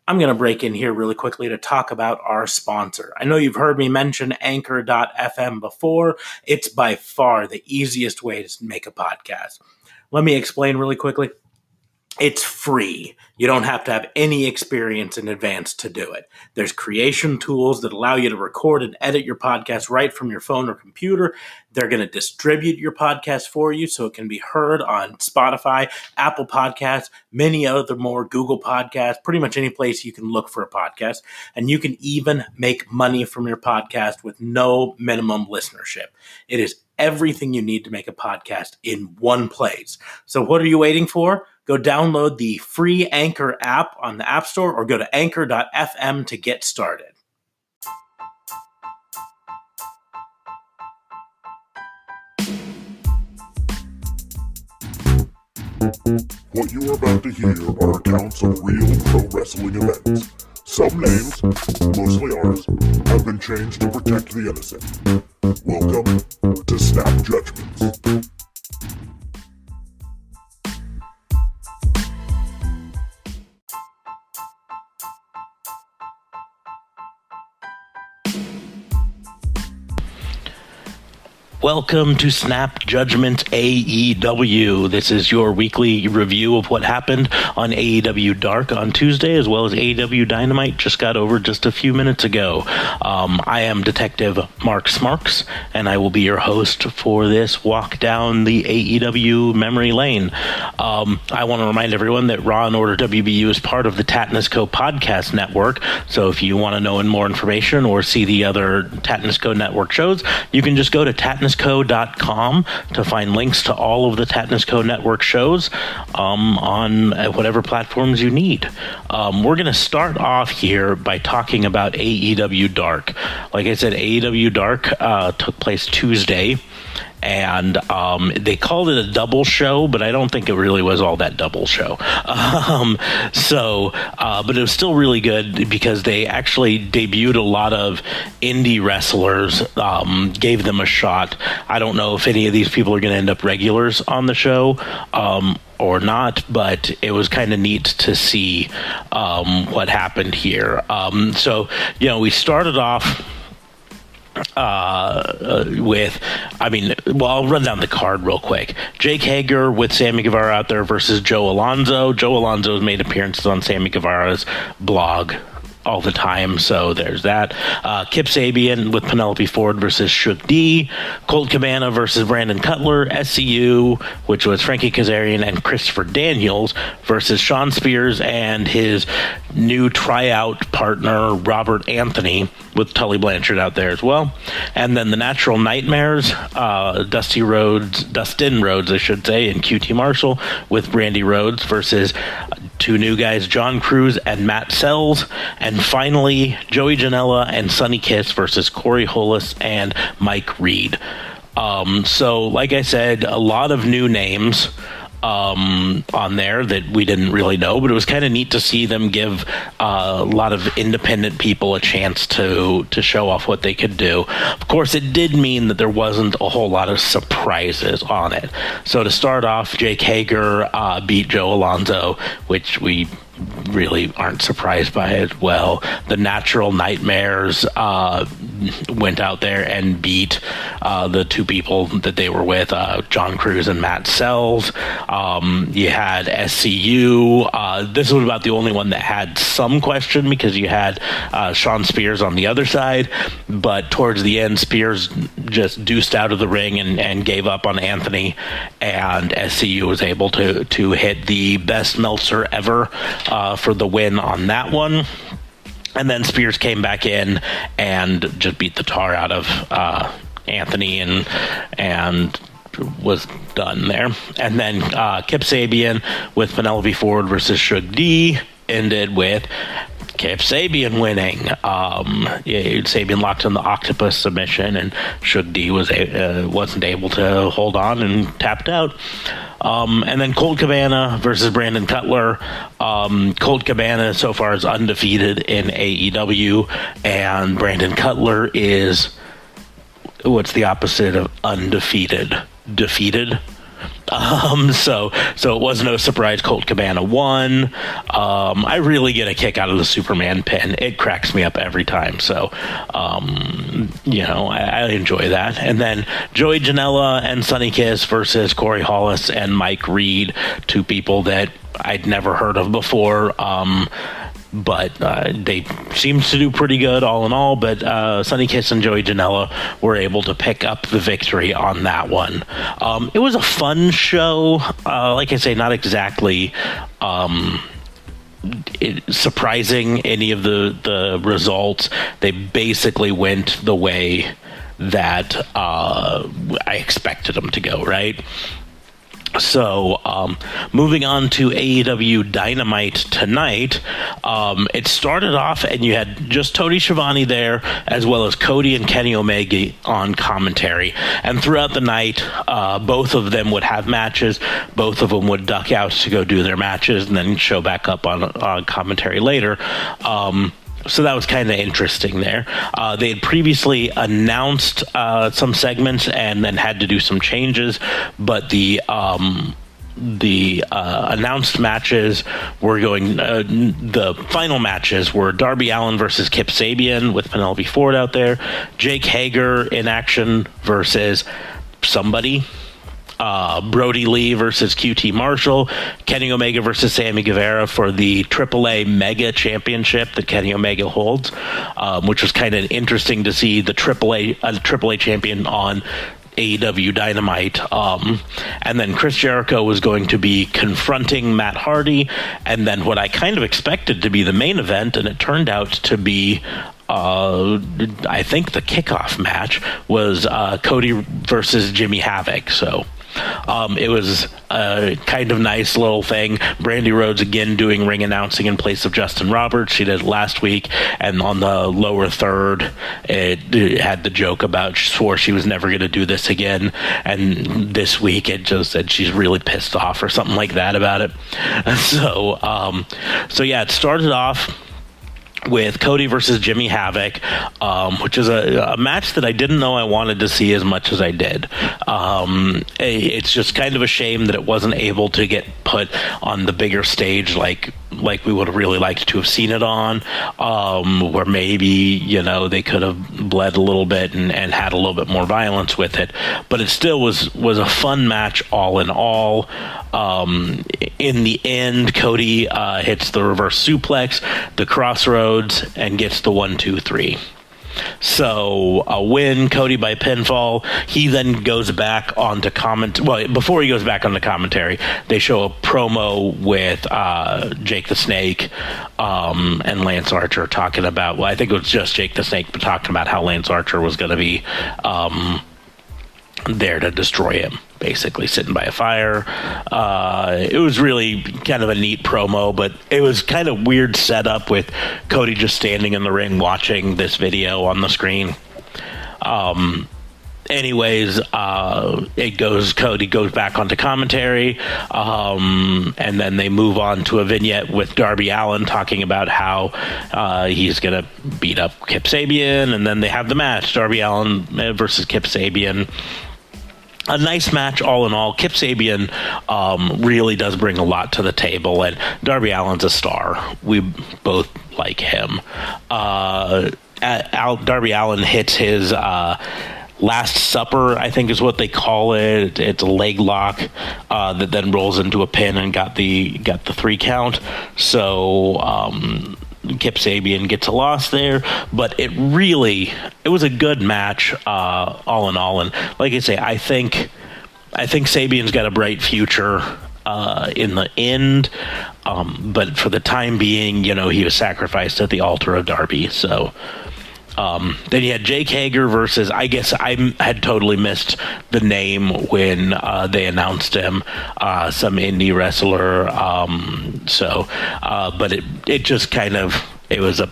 I'm going to break in here really quickly to talk about our sponsor. I know you've heard me mention Anchor.fm before. It's by far the easiest way to make a podcast. Let me explain really quickly. It's free. You don't have to have any experience in advance to do it. There's creation tools that allow you to record and edit your podcast right from your phone or computer. They're going to distribute your podcast for you so it can be heard on Spotify, Apple Podcasts, many other more, Google Podcasts, pretty much any place you can look for a podcast. And you can even make money from your podcast with no minimum listenership. It is everything you need to make a podcast in one place. So what are you waiting for? Go download the free Anchor app on the App Store or go to anchor.fm to get started. What you are about to hear are accounts of real pro wrestling events. Some names, mostly ours, have been changed to protect the innocent. Welcome to Snap Judgements. Welcome to Snap Judgment AEW. This is your weekly review of what happened on AEW Dark on Tuesday, as well as AEW Dynamite just got over just a few minutes ago. I am Detective Mark Smarks, and I will be your host for this walk down the AEW memory lane. I want to remind everyone that Raw and Order WBU is part of the Tatnus Co. podcast network, so if you want to know more information or see the other Tatnus Co. network shows, you can just go to tatnusco.com to find links to all of the Tatnus Co. network shows on whatever platforms you need. We're going to start off here by talking about AEW Dark. Like I said, AEW Dark took place Tuesday, and they called it a double show, but I don't think it really was all that double show. But it was still really good because they actually debuted a lot of indie wrestlers, gave them a shot. I don't know if any of these people are going to end up regulars on the show or not, but it was kind of neat to see what happened here. We started off I'll run down the card real quick. Jake Hager with Sammy Guevara out there versus Joe Alonzo. Joe Alonzo has made appearances on Sammy Guevara's blog all the time, so there's that. Kip Sabian with Penelope Ford versus Shug D. Colt Cabana versus Brandon Cutler. SCU, which was Frankie Kazarian and Christopher Daniels, versus Sean Spears and his new tryout partner Robert Anthony, with Tully Blanchard out there as well. And then the Natural Nightmares, Dustin Rhodes, and QT Marshall with Randy Rhodes versus two new guys, John Cruz and Matt Sells. And finally, Joey Janela and Sonny Kiss versus Corey Hollis and Mike Reed. Like I said, a lot of new names on there that we didn't really know, but it was kind of neat to see them give a lot of independent people a chance to show off what they could do. Of course, it did mean that there wasn't a whole lot of surprises on it. So to start off, Jake Hager beat Joe Alonzo, which we really aren't surprised by as well. The Natural Nightmares went out there and beat the two people that they were with, John Cruz and Matt Sells. You had SCU. This was about the only one that had some question because you had Sean Spears on the other side, but towards the end, Spears just deuced out of the ring and gave up on Anthony, and SCU was able to hit the best Meltzer ever for the win on that one. And then Spears came back in and just beat the tar out of Anthony and was done there. And then Kip Sabian with Penelope Ford versus Shug D ended with Kip Sabian winning. Sabian locked in the octopus submission, and Shug D wasn't able to hold on and tapped out. And then Colt Cabana versus Brandon Cutler. Colt Cabana so far is undefeated in AEW, and Brandon Cutler is, what's the opposite of undefeated? Defeated? So it was no surprise Colt Cabana won. I really get a kick out of the Superman pin. It cracks me up every time. So, I enjoy that. And then Joey Janela and Sonny Kiss versus Corey Hollis and Mike Reed, two people that I'd never heard of before. But they seemed to do pretty good all in all. But Sonny Kiss and Joey Janela were able to pick up the victory on that one. It was a fun show. Like I say, not exactly surprising any of the results. They basically went the way that I expected them to go, right? So, moving on to AEW Dynamite tonight, it started off and you had just Tony Schiavone there, as well as Cody and Kenny Omega on commentary. And throughout the night, both of them would have matches. Both of them would duck out to go do their matches and then show back up on commentary later. So that was kind of interesting there. They had previously announced some segments and then had to do some changes, but the announced matches were going. The final matches were Darby Allin versus Kip Sabian with Penelope Ford out there, Jake Hager in action versus somebody. Brodi Lee versus QT Marshall, Kenny Omega versus Sammy Guevara for the AAA Mega Championship that Kenny Omega holds, which was kind of interesting to see the AAA champion on AEW Dynamite. And then Chris Jericho was going to be confronting Matt Hardy, and then what I kind of expected to be the main event, and it turned out to be I think the kickoff match was Cody versus Jimmy Havoc. So it was a kind of nice little thing. Brandy Rhodes again doing ring announcing in place of Justin Roberts. She did last week, and on the lower third, it had the joke about she swore she was never going to do this again, and this week it just said she's really pissed off or something like that about it. So yeah, it started off with Cody versus Jimmy Havoc, which is a match that I didn't know I wanted to see as much as I did. It's just kind of a shame that it wasn't able to get put on the bigger stage like we would have really liked to have seen it on, where maybe, they could have bled a little bit and had a little bit more violence with it. But it still was a fun match all in all. In the end, Cody hits the reverse suplex, the crossroads, and gets the 1-2-3. So a win, Cody by pinfall. He then goes back onto before he goes back on the commentary, they show a promo with Jake the Snake and Lance Archer talking about, I think it was just Jake the Snake, but talking about how Lance Archer was going to be there to destroy him, basically sitting by a fire. It was really kind of a neat promo, but it was kind of weird setup with Cody just standing in the ring watching this video on the screen. Cody goes back onto commentary, and then they move on to a vignette with Darby Allin talking about how he's going to beat up Kip Sabian, and then they have the match, Darby Allin versus Kip Sabian. A nice match all in all. Kip Sabian really does bring a lot to the table, and Darby Allin's a star. We both like him. Darby Allin hits his Last Supper, I think is what they call it. It's a leg lock that then rolls into a pin and got the 3 count. So Kip Sabian gets a loss there, but it was a good match all in all. And like I say, I think Sabian's got a bright future in the end, but for the time being, he was sacrificed at the altar of Darby. So then you had Jake Hager versus, I guess I had totally missed the name when they announced him, some indie wrestler. But it just kind of, it was a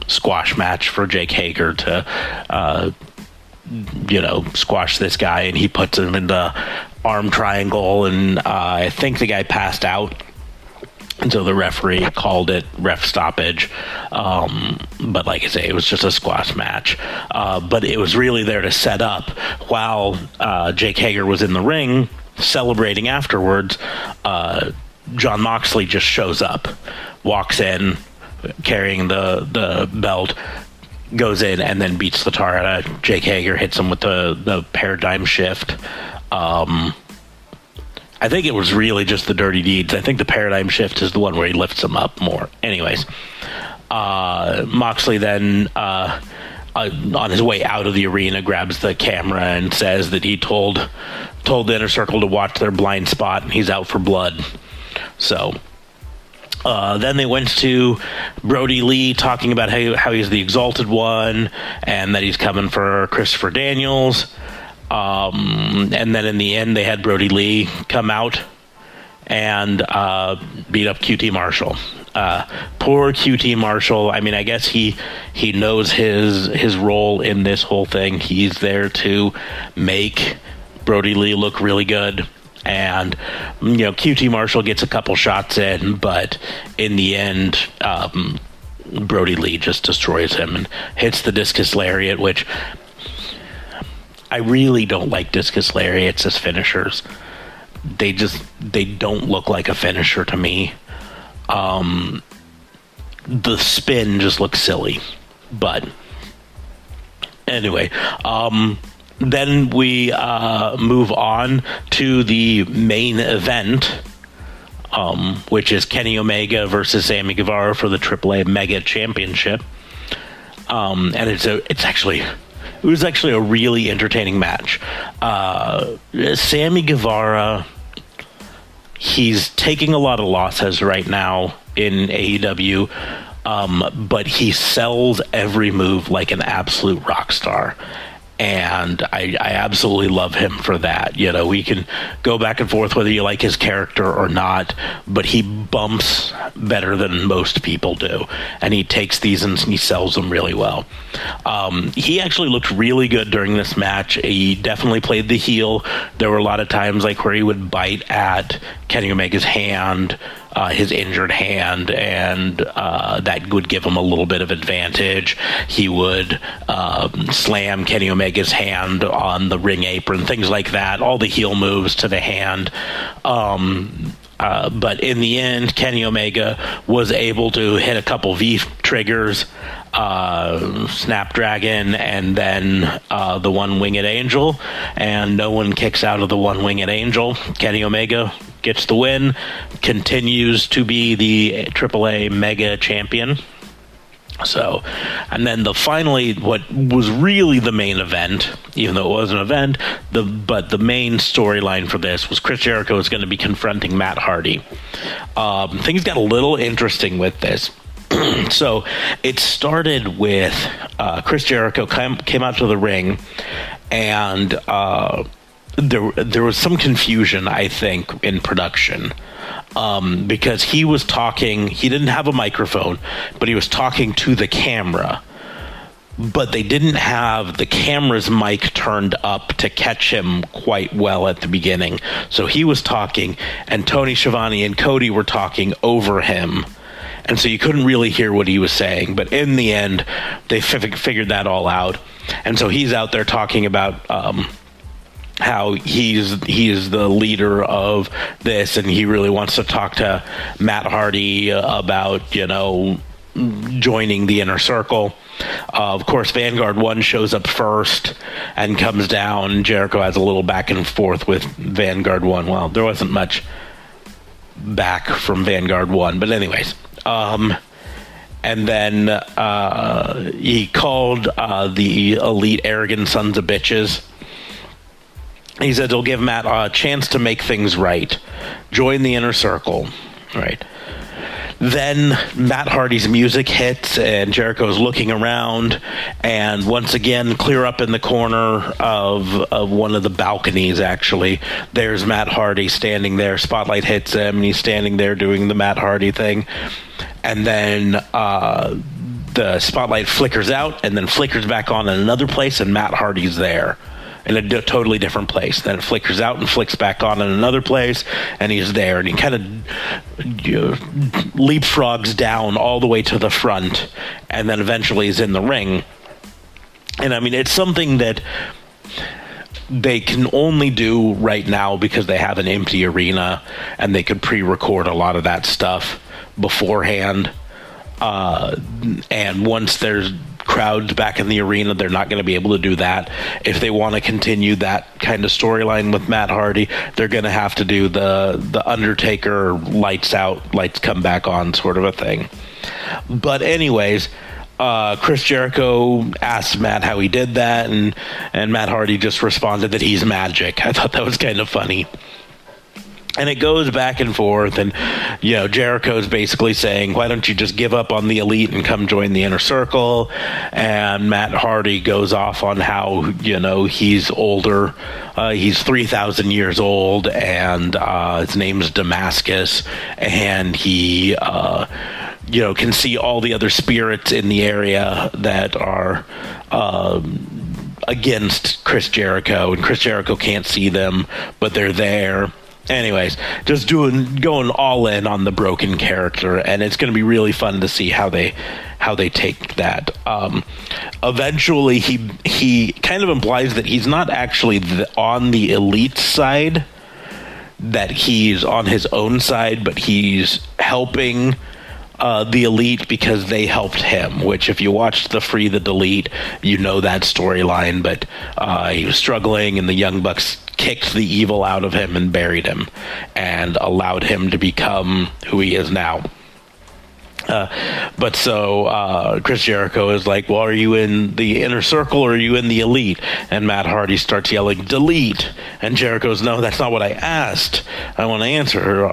squash match for Jake Hager to, squash this guy, and he puts him in the arm triangle, and I think the guy passed out. And so the referee called it ref stoppage. But like I say, it was just a squash match. But it was really there to set up while Jake Hager was in the ring. celebrating afterwards, Jon Moxley just shows up, walks in, carrying the belt, goes in, and then beats the tar out of Jake Hager, hits him with the paradigm shift. I think it was really just the dirty deeds. I think the paradigm shift is the one where he lifts him up more. Anyways, Moxley then, on his way out of the arena, grabs the camera and says that he told the Inner Circle to watch their blind spot, and he's out for blood. So then they went to Brodi Lee talking about how he's the Exalted One and that he's coming for Christopher Daniels. And then in the end, they had Brodi Lee come out and beat up QT Marshall. Poor QT Marshall. I mean, I guess he knows his role in this whole thing. He's there to make Brodi Lee look really good. And, QT Marshall gets a couple shots in, but in the end, Brodi Lee just destroys him and hits the discus lariat, which I really don't like discus lariats as finishers. They don't look like a finisher to me. The spin just looks silly. But anyway, then we move on to the main event, which is Kenny Omega versus Sammy Guevara for the AAA Mega Championship. And it was actually a really entertaining match. Sammy Guevara, he's taking a lot of losses right now in AEW, but he sells every move like an absolute rock star. And I absolutely love him for that. We can go back and forth whether you like his character or not, but he bumps better than most people do. And he takes these and he sells them really well. He actually looked really good during this match. He definitely played the heel. There were a lot of times where he would bite at Kenny Omega's hand, his injured hand, and that would give him a little bit of advantage. He would slam Kenny Omega's hand on the ring apron, things like that, all the heel moves to the hand. But in the end, Kenny Omega was able to hit a couple V triggers, Snapdragon, and then the One-Winged Angel, and no one kicks out of the One-Winged Angel. Kenny Omega gets the win, continues to be the AAA Mega Champion. So, and then finally, what was really the main event, even though it was an event, but the main storyline for this was Chris Jericho is going to be confronting Matt Hardy. Things got a little interesting with this. So it started with Chris Jericho came out to the ring, and there was some confusion, I think, in production. Because he was talking, he didn't have a microphone, but he was talking to the camera. But they didn't have the camera's mic turned up to catch him quite well at the beginning. So he was talking, and Tony Schiavone and Cody were talking over him. And so you couldn't really hear what he was saying. But in the end, they figured that all out. And so he's out there talking about how he is the leader of this, and he really wants to talk to Matt Hardy about, joining the Inner Circle. Of course, Vanguard 1 shows up first and comes down. Jericho has a little back and forth with Vanguard 1. Well, there wasn't much back from Vanguard 1, but anyways. And then he called the Elite arrogant sons of bitches. He said he'll give Matt a chance to make things right. Join the Inner Circle. Right. Then Matt Hardy's music hits, and Jericho's looking around, and once again, clear up in the corner of one of the balconies, actually, there's Matt Hardy standing there. Spotlight hits him, and he's standing there doing the Matt Hardy thing. And then the spotlight flickers out, and then flickers back on in another place, and Matt Hardy's there. In a totally different place. Then it flickers out and flicks back on in another place, and he's there, and he kind of leapfrogs down all the way to the front, and then eventually is in the ring. And I mean, it's something that they can only do right now because they have an empty arena and they could pre-record a lot of that stuff beforehand. And once there's crowds back in the arena, they're not going to be able to do that. If they want to continue that kind of storyline with Matt Hardy, they're going to have to do the Undertaker lights out, lights come back on sort of a thing. But anyways, Chris Jericho asked Matt how he did that, and Matt Hardy just responded that he's magic. I thought that was kind of funny. And it goes back and forth, and, you know, Jericho's basically saying, why don't you just give up on the Elite and come join the Inner Circle? And Matt Hardy goes off on how, you know, he's older. He's 3,000 years old, and his name's Damascus, and he, you know, can see all the other spirits in the area that are against Chris Jericho, and Chris Jericho can't see them, but they're there. Anyways, just going all in on the broken character, and it's going to be really fun to see how they take that. Eventually, he kind of implies that he's not actually on the Elite side, that he's on his own side, but he's helping the Elite because they helped him, which if you watched the Free the Delete, you know that storyline. But he was struggling, and the Young Bucks kicked the evil out of him and buried him and allowed him to become who he is now. But so Chris Jericho is like, well, are you in the Inner Circle or are you in the Elite? And Matt Hardy starts yelling, delete. And Jericho goes, no, that's not what I asked. I want to answer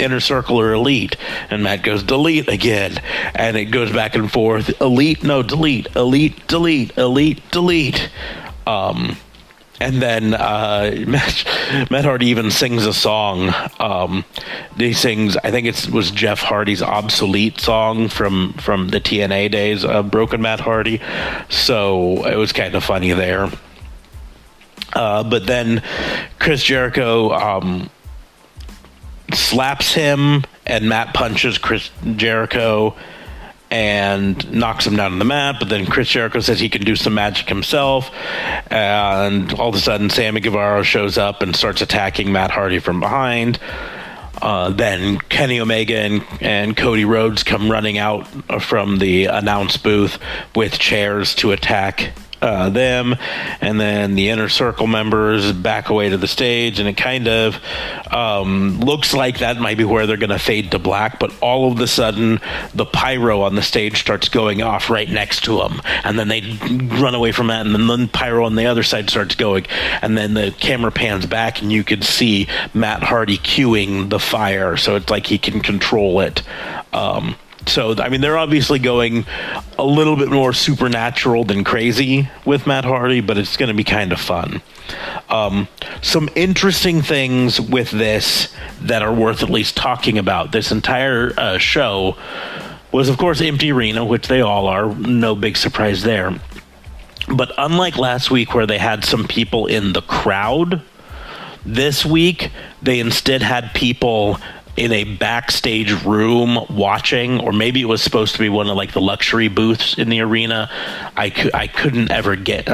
Inner Circle or Elite. And Matt goes, delete again. And it goes back and forth. Elite, no, delete. Elite, delete. Elite, delete. And then Matt Hardy even sings a song. He sings, I think it was Jeff Hardy's Obsolete song from the TNA days of Broken Matt Hardy. So it was kind of funny there. But then Chris Jericho slaps him, and Matt punches Chris Jericho and knocks him down on the mat, but then Chris Jericho says he can do some magic himself, and all of a sudden Sammy Guevara shows up and starts attacking Matt Hardy from behind. Then Kenny Omega and Cody Rhodes come running out from the announce booth with chairs to attack them, and then the Inner Circle members back away to the stage, and it kind of looks like that might be where they're going to fade to black, but all of a sudden the pyro on the stage starts going off right next to them, and then they run away from that, and then the pyro on the other side starts going, and then the camera pans back and you could see Matt Hardy cueing the fire, so it's like he can control it. So, I mean, they're obviously going a little bit more supernatural than crazy with Matt Hardy, but it's going to be kind of fun. Some interesting things with this that are worth at least talking about. This entire show was, of course, empty arena, which they all are. No big surprise there. But unlike last week where they had some people in the crowd, this week they instead had people in a backstage room watching, or maybe it was supposed to be one of like the luxury booths in the arena. I couldn't ever get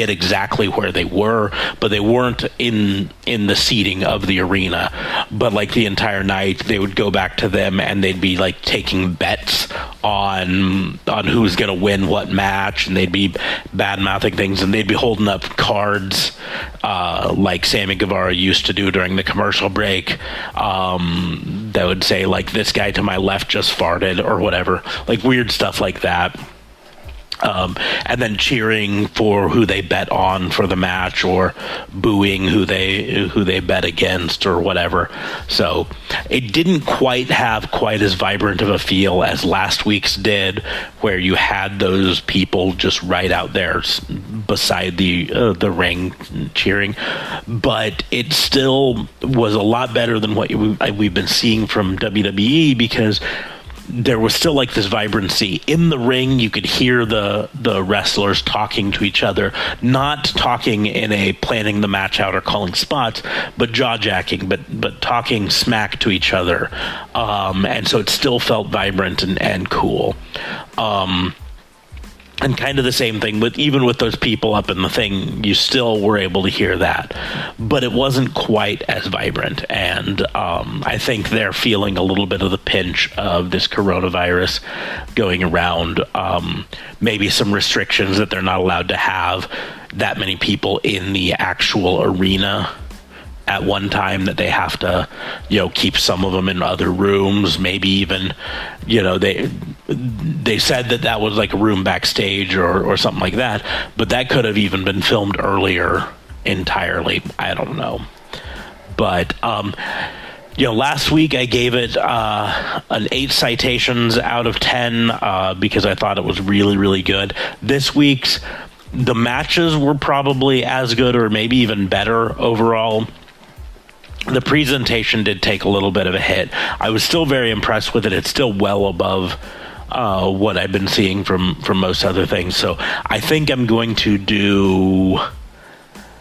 exactly where they were, but they weren't in the seating of the arena. But like the entire night, they would go back to them and they'd be like taking bets on who's going to win what match, and they'd be bad mouthing things, and they'd be holding up cards like Sammy Guevara used to do during the commercial break. That would say like, this guy to my left just farted, or whatever, like weird stuff like that. And then cheering for who they bet on for the match, or booing who they bet against, or whatever. So it didn't quite have quite as vibrant of a feel as last week's did, where you had those people just right out there beside the ring cheering. But it still was a lot better than what we've been seeing from WWE, because there was still like this vibrancy in the ring. You could hear the wrestlers talking to each other, not talking in a planning the match out or calling spots, but jaw-jacking, but talking smack to each other. And so it still felt vibrant and cool. And kind of the same thing with even with those people up in the thing, you still were able to hear that, but it wasn't quite as vibrant. And I think they're feeling a little bit of the pinch of this coronavirus going around. Maybe some restrictions that they're not allowed to have that many people in the actual arena at one time, that they have to, keep some of them in other rooms, maybe even, they said that was like a room backstage or something like that, but that could have even been filmed earlier entirely. I don't know. But, last week I gave it an 8 citations out of 10 because I thought it was really, really good. This week's, the matches were probably as good or maybe even better overall. The presentation did take a little bit of a hit. I was still very impressed with it. It's still well above what I've been seeing from most other things. So I think I'm going to do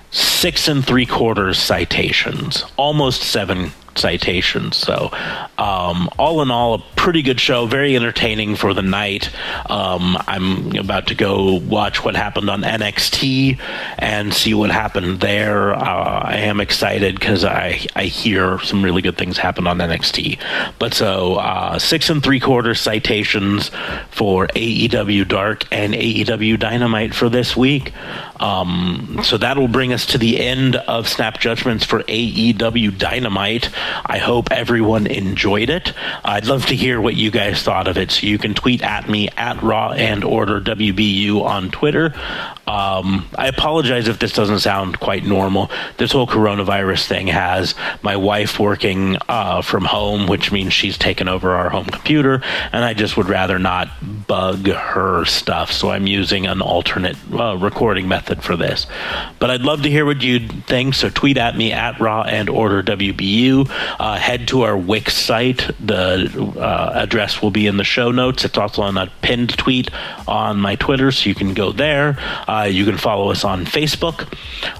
6 3/4 citations, almost 7 citations. So all in all, a pretty good show, very entertaining for the night. I'm about to go watch what happened on NXT and see what happened there. I am excited because I hear some really good things happen on NXT. But so 6 3/4 citations for AEW Dark and AEW Dynamite for this week. So that will bring us to the end of Snap Judgments for AEW Dynamite. I hope everyone enjoyed it. I'd love to hear what you guys thought of it, so you can tweet at me at Raw and Order WBU on Twitter. I apologize if this doesn't sound quite normal. This whole coronavirus thing has my wife working from home, which means she's taken over our home computer, and I just would rather not bug her stuff, so I'm using an alternate recording method for this. But I'd love to hear what you think, so tweet at me at Raw and Order WBU. Head to our Wix site. The address will be in the show notes. It's also on a pinned tweet on my Twitter, so you can go there. You can follow us on Facebook,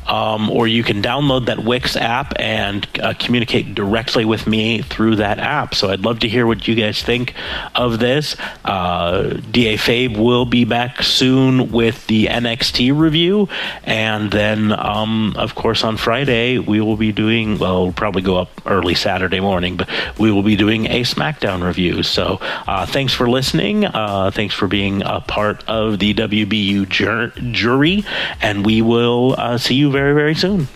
or you can download that Wix app and communicate directly with me through that app. So I'd love to hear what you guys think of this. DA Fabe will be back soon with the NXT review, and then, of course, on Friday we will be doing, well, it'll probably go up early Saturday morning, but we will be doing a SmackDown review. So thanks for listening. Thanks for being a part of the WBU jury, and we will see you very, very soon.